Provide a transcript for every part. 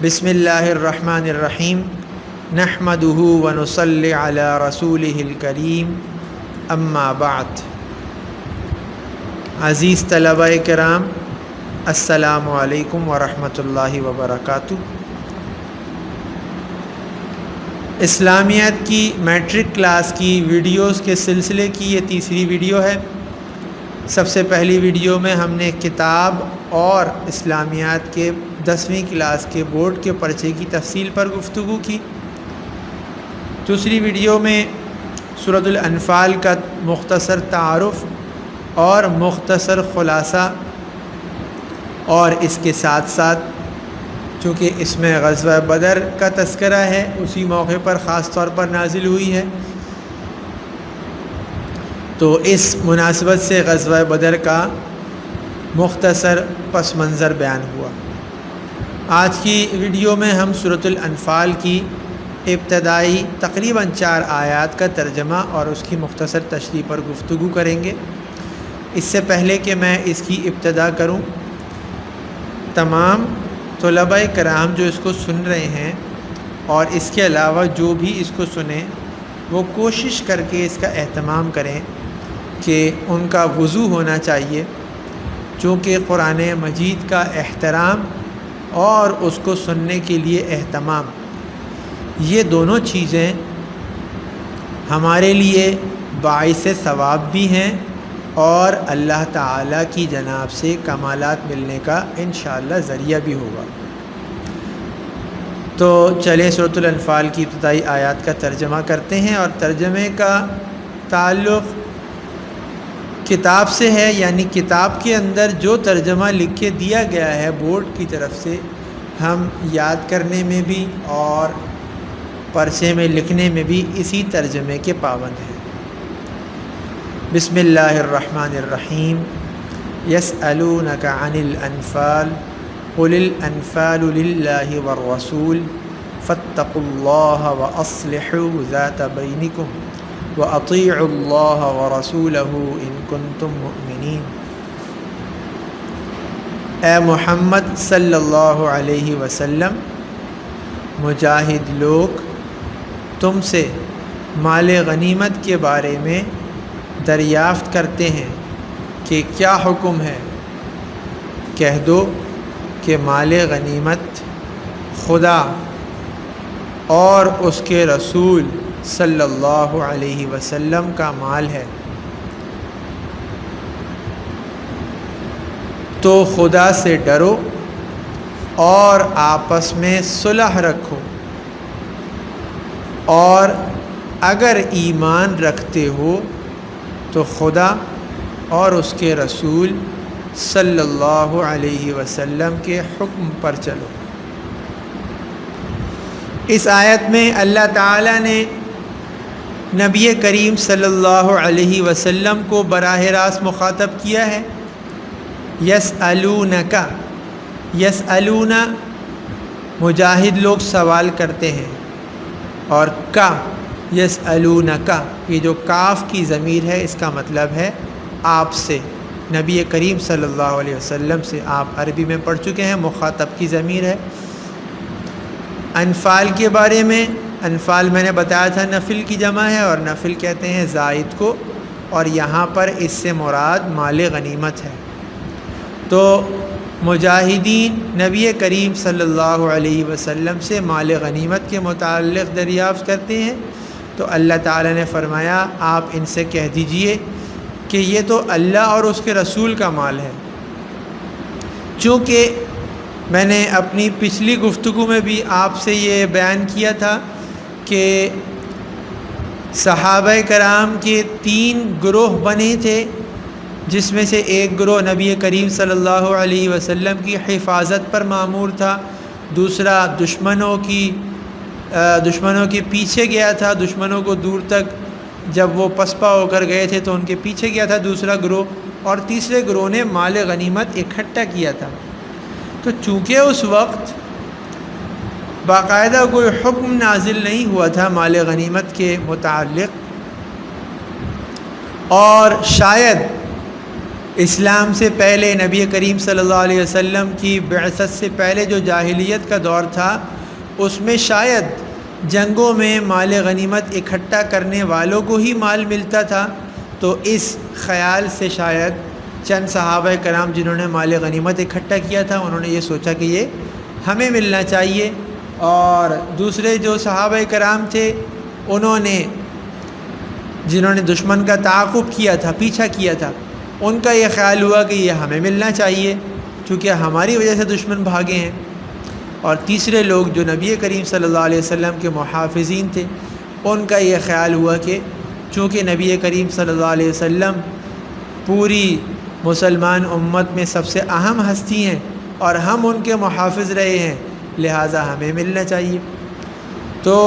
بسم اللہ الرحمن الرحیم نحمدہ ونصلی علی رسولہ الکریم اما بعد۔ عزیز طلبہ کرام، السلام علیکم ورحمۃ اللہ وبرکاتہ۔ اسلامیات کی میٹرک کلاس کی ویڈیوز کے سلسلے کی یہ تیسری ویڈیو ہے۔ سب سے پہلی ویڈیو میں ہم نے کتاب اور اسلامیات کے 10ویں کلاس کے بورڈ کے پرچے کی تفصیل پر گفتگو کی۔ دوسری ویڈیو میں سورۃ الانفال کا مختصر تعارف اور مختصر خلاصہ، اور اس کے ساتھ ساتھ چونکہ اس میں غزوہ بدر کا تذکرہ ہے، اسی موقع پر خاص طور پر نازل ہوئی ہے، تو اس مناسبت سے غزوہ بدر کا مختصر پس منظر بیان ہوا۔ آج کی ویڈیو میں ہم سورۃ الانفال کی ابتدائی تقریباً 4 آیات کا ترجمہ اور اس کی مختصر تشریح پر گفتگو کریں گے۔ اس سے پہلے کہ میں اس کی ابتدا کروں، تمام طلباء کرام جو اس کو سن رہے ہیں اور اس کے علاوہ جو بھی اس کو سنیں، وہ کوشش کر کے اس کا اہتمام کریں کہ ان کا وضو ہونا چاہیے، چونکہ قرآن مجید کا احترام اور اس کو سننے کے لیے اہتمام، یہ دونوں چیزیں ہمارے لیے باعث ثواب بھی ہیں اور اللہ تعالیٰ کی جناب سے کمالات ملنے کا انشاءاللہ ذریعہ بھی ہوگا۔ تو چلیں سورۃ الانفال کی ابتدائی آیات کا ترجمہ کرتے ہیں، اور ترجمے کا تعلق کتاب سے ہے، یعنی کتاب کے اندر جو ترجمہ لکھ کے دیا گیا ہے بورڈ کی طرف سے، ہم یاد کرنے میں بھی اور پرچے میں لکھنے میں بھی اسی ترجمے کے پابند ہیں۔ بسم اللہ الرحمن الرحیم۔ یسألونک عن الانفال قل الانفال للہ والرسول فاتقوا اللہ واصلحوا ذات بینکم وَأَطِيعُوا اللَّهَ وَرَسُولَهُ إِن كُنتُم مُؤْمِنِينَ۔ اے محمد صلی اللہ علیہ وسلم، مجاہد لوگ تم سے مال غنیمت کے بارے میں دریافت کرتے ہیں کہ کیا حکم ہے۔ کہہ دو کہ مال غنیمت خدا اور اس کے رسول صلی اللہ علیہ وسلم کا مال ہے، تو خدا سے ڈرو اور آپس میں صلح رکھو، اور اگر ایمان رکھتے ہو تو خدا اور اس کے رسول صلی اللہ علیہ وسلم کے حکم پر چلو۔ اس آیت میں اللہ تعالیٰ نے نبی کریم صلی اللہ علیہ وسلم کو براہ راست مخاطب کیا ہے۔ یسألونک، یسألون مجاہد لوگ سوال کرتے ہیں، اور کا یسألونک، یہ جو کاف کی ضمیر ہے اس کا مطلب ہے آپ سے، نبی کریم صلی اللہ علیہ وسلم سے۔ آپ عربی میں پڑھ چکے ہیں، مخاطب کی ضمیر ہے۔ انفال کے بارے میں، انفال میں نے بتایا تھا نفل کی جمع ہے، اور نفل کہتے ہیں زائد کو، اور یہاں پر اس سے مراد مال غنیمت ہے۔ تو مجاہدین نبی کریم صلی اللہ علیہ وسلم سے مال غنیمت کے متعلق دریافت کرتے ہیں، تو اللہ تعالیٰ نے فرمایا آپ ان سے کہہ دیجئے کہ یہ تو اللہ اور اس کے رسول کا مال ہے۔ چونکہ میں نے اپنی پچھلی گفتگو میں بھی آپ سے یہ بیان کیا تھا کہ صحابہ کرام کے 3 گروہ بنے تھے، جس میں سے ایک گروہ نبی کریم صلی اللہ علیہ وسلم کی حفاظت پر مامور تھا، دوسرا دشمنوں کے پیچھے گیا تھا، دشمنوں کو دور تک جب وہ پسپا ہو کر گئے تھے تو ان کے پیچھے گیا تھا دوسرا گروہ، اور تیسرے گروہ نے مال غنیمت اکٹھا کیا تھا۔ تو چونکہ اس وقت باقاعدہ کوئی حکم نازل نہیں ہوا تھا مال غنیمت کے متعلق، اور شاید اسلام سے پہلے نبی کریم صلی اللہ علیہ وسلم کی بعثت سے پہلے جو جاہلیت کا دور تھا اس میں شاید جنگوں میں مال غنیمت اکٹھا کرنے والوں کو ہی مال ملتا تھا، تو اس خیال سے شاید چند صحابہ کرام جنہوں نے مال غنیمت اکٹھا کیا تھا انہوں نے یہ سوچا کہ یہ ہمیں ملنا چاہیے، اور دوسرے جو صحابہ کرام تھے انہوں نے جنہوں نے دشمن کا تعاقب کیا تھا، پیچھا کیا تھا، ان کا یہ خیال ہوا کہ یہ ہمیں ملنا چاہیے چونکہ ہماری وجہ سے دشمن بھاگے ہیں، اور تیسرے لوگ جو نبی کریم صلی اللہ علیہ وسلم کے محافظین تھے ان کا یہ خیال ہوا کہ چونکہ نبی کریم صلی اللہ علیہ وسلم پوری مسلمان امت میں سب سے اہم ہستی ہیں اور ہم ان کے محافظ رہے ہیں، لہٰذا ہمیں ملنا چاہیے۔ تو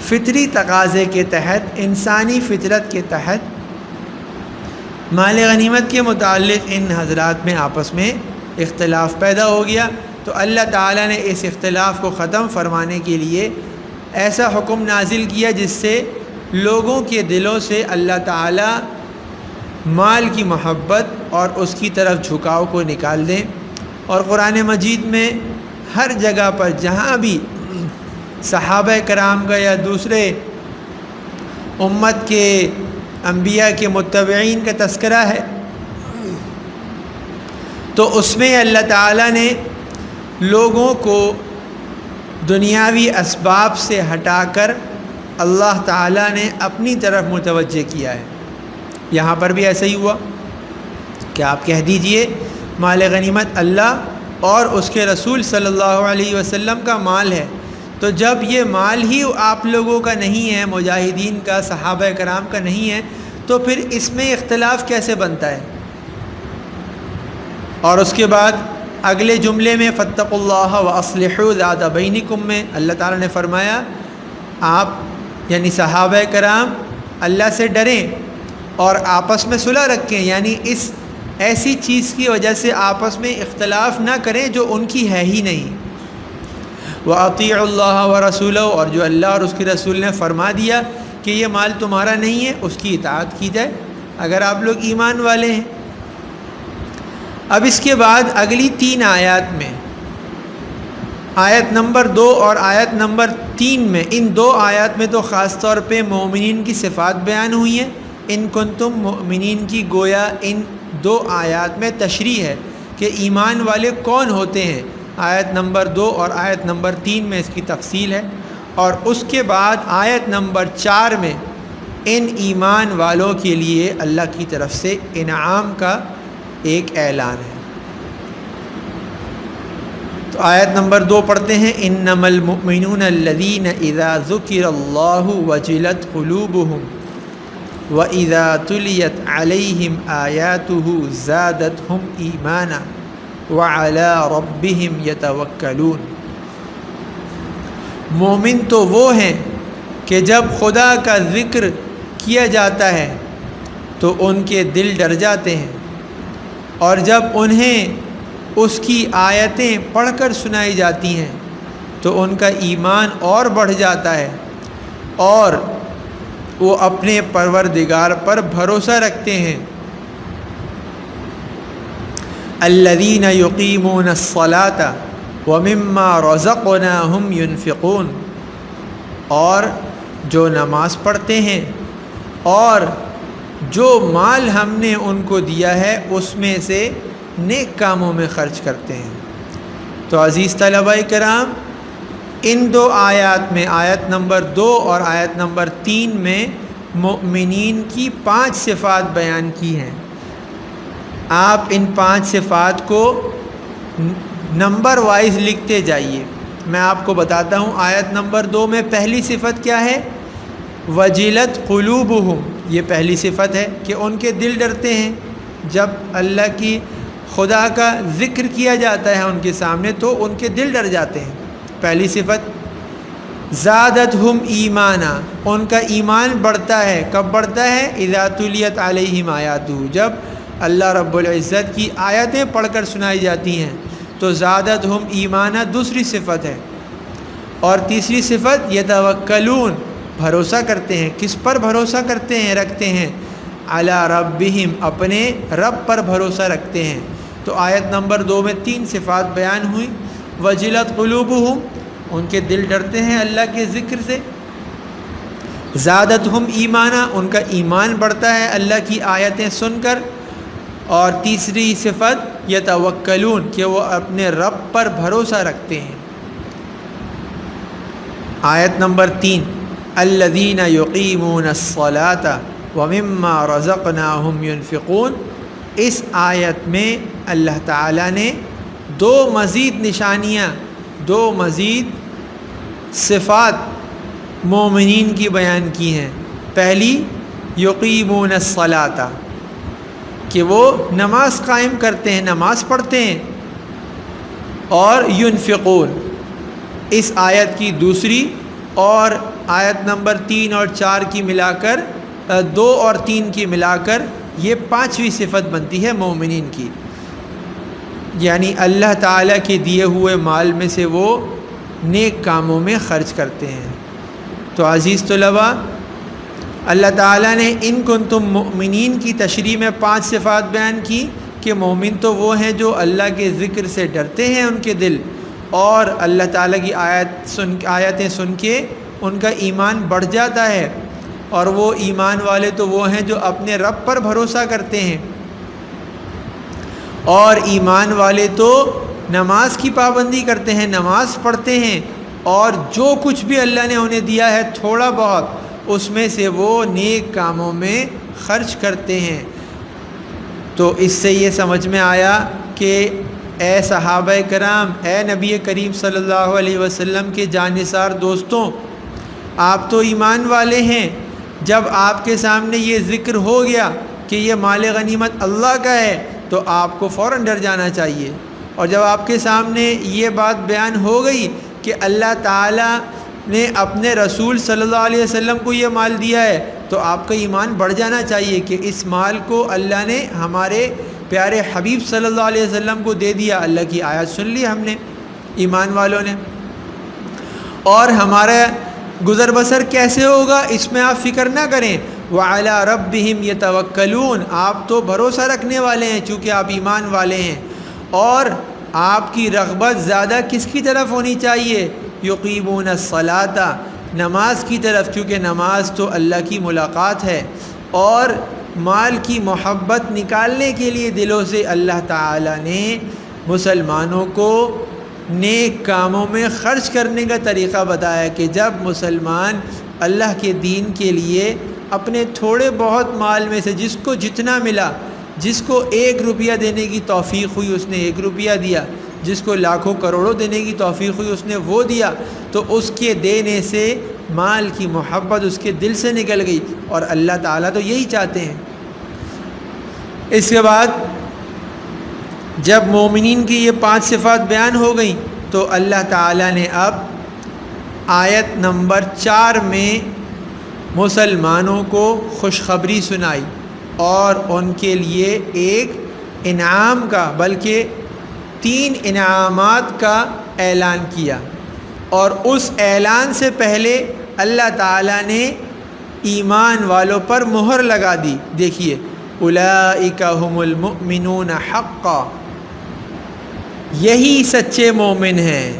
فطری تقاضے کے تحت، انسانی فطرت کے تحت مال غنیمت کے متعلق ان حضرات میں آپس میں اختلاف پیدا ہو گیا، تو اللہ تعالیٰ نے اس اختلاف کو ختم فرمانے کے لیے ایسا حکم نازل کیا جس سے لوگوں کے دلوں سے اللہ تعالیٰ مال کی محبت اور اس کی طرف جھکاؤ کو نکال دیں، اور قرآن مجید میں ہر جگہ پر جہاں بھی صحابہ کرام کا یا دوسرے امت کے انبیاء کے متبعین کا تذکرہ ہے تو اس میں اللہ تعالیٰ نے لوگوں کو دنیاوی اسباب سے ہٹا کر اللہ تعالیٰ نے اپنی طرف متوجہ کیا ہے۔ یہاں پر بھی ایسا ہی ہوا کہ آپ کہہ دیجئے مال غنیمت اللہ اور اس کے رسول صلی اللہ علیہ وسلم کا مال ہے، تو جب یہ مال ہی آپ لوگوں کا نہیں ہے، مجاہدین کا، صحابہ کرام کا نہیں ہے، تو پھر اس میں اختلاف کیسے بنتا ہے؟ اور اس کے بعد اگلے جملے میں فاتقوا اللہ واصلحوا ذات بینکم میں اللہ تعالیٰ نے فرمایا آپ یعنی صحابہ کرام اللہ سے ڈریں اور آپس میں صلح رکھیں، یعنی اس ایسی چیز کی وجہ سے آپس میں اختلاف نہ کریں جو ان کی ہے ہی نہیں۔ وَأَطِيعُوا اللَّهَ وَرَسُولَهُ، اور جو اللہ اور اس کے رسول نے فرما دیا کہ یہ مال تمہارا نہیں ہے اس کی اطاعت کی جائے اگر آپ لوگ ایمان والے ہیں۔ اب اس کے بعد اگلی 3 آیات میں، آیت نمبر 2 اور آیت نمبر 3 میں، ان 2 آیات میں تو خاص طور پہ مومنین کی صفات بیان ہوئی ہیں، ان کنتم مؤمنین کی گویا ان 2 آیات میں تشریح ہے کہ ایمان والے کون ہوتے ہیں۔ آیت نمبر 2 اور آیت نمبر 3 میں اس کی تفصیل ہے، اور اس کے بعد آیت نمبر 4 میں ان ایمان والوں کے لیے اللہ کی طرف سے انعام کا ایک اعلان ہے۔ تو آیت نمبر 2 پڑھتے ہیں، انما المؤمنون الذین اذا ذکر اللہ وجلت قلوبہم وَإِذَا تُلِيَتْ عَلَيْهِمْ آيَاتُهُ زَادَتْهُمْ إِيمَانًا وَعَلَىٰ رَبِّهِمْ يَتَوَكَّلُونَ۔ مومن تو وہ ہیں کہ جب خدا کا ذکر کیا جاتا ہے تو ان کے دل ڈر جاتے ہیں، اور جب انہیں اس کی آیتیں پڑھ کر سنائی جاتی ہیں تو ان کا ایمان اور بڑھ جاتا ہے، اور وہ اپنے پروردگار پر بھروسہ رکھتے ہیں۔ الذین یقیمون الصلاۃ ومما رزقناہم ینفقون، اور جو نماز پڑھتے ہیں اور جو مال ہم نے ان کو دیا ہے اس میں سے نیک کاموں میں خرچ کرتے ہیں۔ تو عزیز طلباء کرام، ان 2 آیات میں، آیت نمبر 2 اور آیت نمبر 3 میں مؤمنین کی 5 صفات بیان کی ہیں۔ آپ ان 5 صفات کو نمبر وائز لکھتے جائیے۔ میں آپ کو بتاتا ہوں، آیت نمبر 2 میں پہلی صفت کیا ہے؟ وجلت قلوبہم، یہ پہلی صفت ہے کہ ان کے دل ڈرتے ہیں۔ جب اللہ کی خدا کا ذکر کیا جاتا ہے ان کے سامنے تو ان کے دل ڈر جاتے ہیں، پہلی صفت۔ زادتہم ایمانا، ان کا ایمان بڑھتا ہے، کب بڑھتا ہے؟ اذا تلیت علیہم آیاتہ، جب اللہ رب العزت کی آیتیں پڑھ کر سنائی جاتی ہیں تو زادتہم ایمانا دوسری صفت ہے۔ اور تیسری صفت یتوکلون، بھروسہ کرتے ہیں۔ کس پر بھروسہ کرتے ہیں، رکھتے ہیں؟ علی ربہم اپنے رب پر بھروسہ رکھتے ہیں۔ تو آیت نمبر 2 میں 3 صفات بیان ہوئی۔ وجلت قلوبہم، ان کے دل ڈرتے ہیں اللہ کے ذکر سے۔ زادتہم ایمانا، ان کا ایمان بڑھتا ہے اللہ کی آیتیں سن کر۔ اور تیسری صفت یتوکلون، کہ وہ اپنے رب پر بھروسہ رکھتے ہیں۔ آیت نمبر 3 الذین یقیمون الصلاۃ ومما رزقناہم ینفقون، اس آیت میں اللہ تعالیٰ نے 2 مزید نشانیاں، 2 مزید صفات مومنین کی بیان کی ہیں۔ پہلی یقیمون الصلاۃ، کہ وہ نماز قائم کرتے ہیں، نماز پڑھتے ہیں۔ اور ینفقون، اس آیت کی دوسری اور آیت نمبر 3 اور 4 کی ملا کر 2 اور 3 کی ملا کر یہ 5ویں صفت بنتی ہے مومنین کی، یعنی اللہ تعالیٰ کے دیے ہوئے مال میں سے وہ نیک کاموں میں خرچ کرتے ہیں۔ تو عزیز طلباء، اللہ تعالیٰ نے ان کنتم مؤمنین کی تشریح میں 5 صفات بیان کی کہ مومن تو وہ ہیں جو اللہ کے ذکر سے ڈرتے ہیں ان کے دل، اور اللہ تعالیٰ کی آیتیں سن کے ان کا ایمان بڑھ جاتا ہے، اور وہ ایمان والے تو وہ ہیں جو اپنے رب پر بھروسہ کرتے ہیں، اور ایمان والے تو نماز کی پابندی کرتے ہیں، نماز پڑھتے ہیں، اور جو کچھ بھی اللہ نے انہیں دیا ہے تھوڑا بہت اس میں سے وہ نیک کاموں میں خرچ کرتے ہیں۔ تو اس سے یہ سمجھ میں آیا کہ اے صحابہ کرام، اے نبی کریم صلی اللہ علیہ وسلم کے جانثار دوستوں، آپ تو ایمان والے ہیں۔ جب آپ کے سامنے یہ ذکر ہو گیا کہ یہ مال غنیمت اللہ کا ہے تو آپ کو فوراً ڈر جانا چاہیے، اور جب آپ کے سامنے یہ بات بیان ہو گئی کہ اللہ تعالیٰ نے اپنے رسول صلی اللہ علیہ وسلم کو یہ مال دیا ہے تو آپ کا ایمان بڑھ جانا چاہیے کہ اس مال کو اللہ نے ہمارے پیارے حبیب صلی اللہ علیہ وسلم کو دے دیا۔ اللہ کی آیت سن لی ہم نے، ایمان والوں نے، اور ہمارا گزر بسر کیسے ہوگا اس میں آپ فکر نہ کریں۔ وَعَلَىٰ رَبِّهِمْ يَتَوَكَّلُونَ، آپ تو بھروسہ رکھنے والے ہیں چونکہ آپ ایمان والے ہیں، اور آپ کی رغبت زیادہ کس کی طرف ہونی چاہیے؟ یقیمون الصلاۃ، نماز کی طرف، کیونکہ نماز تو اللہ کی ملاقات ہے، اور مال کی محبت نکالنے کے لیے دلوں سے اللہ تعالیٰ نے مسلمانوں کو نیک کاموں میں خرچ کرنے کا طریقہ بتایا کہ جب مسلمان اللہ کے دین کے لیے اپنے تھوڑے بہت مال میں سے جس کو جتنا ملا، جس کو 1 روپیہ دینے کی توفیق ہوئی اس نے 1 روپیہ دیا، جس کو لاکھوں کروڑوں دینے کی توفیق ہوئی اس نے وہ دیا، تو اس کے دینے سے مال کی محبت اس کے دل سے نکل گئی، اور اللہ تعالیٰ تو یہی چاہتے ہیں۔ اس کے بعد جب مومنین کی یہ 5 صفات بیان ہو گئیں تو اللہ تعالیٰ نے اب آیت نمبر 4 میں مسلمانوں کو خوشخبری سنائی، اور ان کے لیے ایک انعام کا، بلکہ 3 انعامات کا اعلان کیا، اور اس اعلان سے پہلے اللہ تعالیٰ نے ایمان والوں پر مہر لگا دی۔ دیکھیے، اولئک هم المؤمنون حقا، یہی سچے مومن ہیں،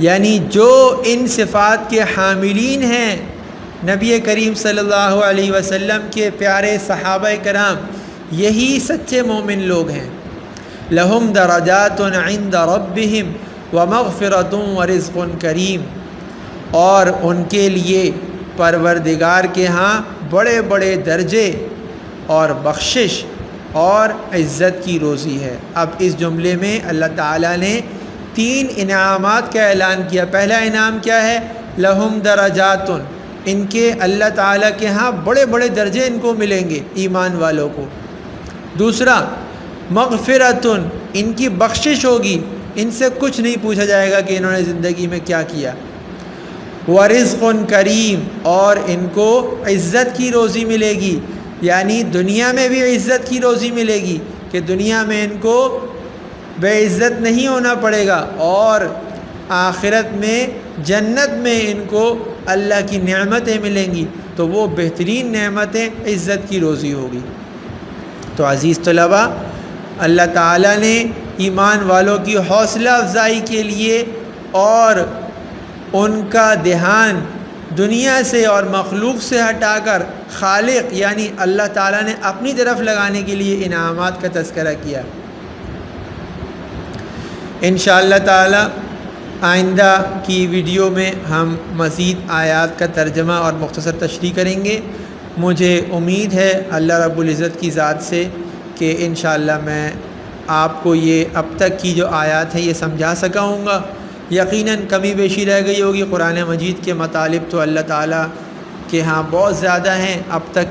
یعنی جو ان صفات کے حاملین ہیں، نبی کریم صلی اللہ علیہ وسلم کے پیارے صحابہ کرام، یہی سچے مومن لوگ ہیں۔ لہم درجات عند ربہم ومغفرۃ ورزق کریم، اور ان کے لیے پروردگار کے ہاں بڑے بڑے درجے اور بخشش اور عزت کی روزی ہے۔ اب اس جملے میں اللہ تعالیٰ نے 3 انعامات کا اعلان کیا۔ پہلا انعام کیا ہے؟ لہم درجات، ان کے اللہ تعالیٰ کے ہاں بڑے بڑے درجے ان کو ملیں گے، ایمان والوں کو۔ دوسرا مغفرۃ، ان کی بخشش ہوگی، ان سے کچھ نہیں پوچھا جائے گا کہ انہوں نے زندگی میں کیا کیا۔ ورزق کریم، اور ان کو عزت کی روزی ملے گی، یعنی دنیا میں بھی عزت کی روزی ملے گی کہ دنیا میں ان کو بے عزت نہیں ہونا پڑے گا، اور آخرت میں جنت میں ان کو اللہ کی نعمتیں ملیں گی۔ تو وہ بہترین نعمتیں عزت کی روزی ہوگی۔ تو عزیز طلباء، اللہ تعالیٰ نے ایمان والوں کی حوصلہ افزائی کے لیے اور ان کا دھیان دنیا سے اور مخلوق سے ہٹا کر خالق یعنی اللہ تعالیٰ نے اپنی طرف لگانے کے لیے انعامات کا تذکرہ کیا۔ انشاءاللہ تعالی آئندہ کی ویڈیو میں ہم مزید آیات کا ترجمہ اور مختصر تشریح کریں گے۔ مجھے امید ہے اللہ رب العزت کی ذات سے کہ انشاءاللہ میں آپ کو یہ اب تک کی جو آیات ہیں یہ سمجھا سکا ہوں گا۔ یقیناً کمی بیشی رہ گئی ہوگی، قرآن مجید کے مطالب تو اللہ تعالیٰ کے ہاں بہت زیادہ ہیں۔ اب تک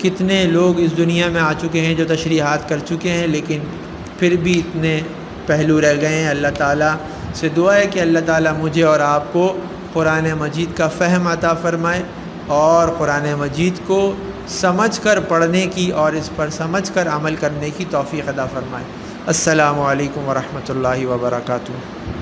کتنے لوگ اس دنیا میں آ چکے ہیں جو تشریحات کر چکے ہیں، لیکن پھر بھی اتنے پہلو رہ گئے ہیں۔ اللہ تعالیٰ سے دعا ہے کہ اللہ تعالیٰ مجھے اور آپ کو قرآن مجید کا فہم عطا فرمائے اور قرآن مجید کو سمجھ کر پڑھنے کی اور اس پر سمجھ کر عمل کرنے کی توفیق عطا فرمائے۔ السلام علیکم ورحمۃ اللہ وبرکاتہ۔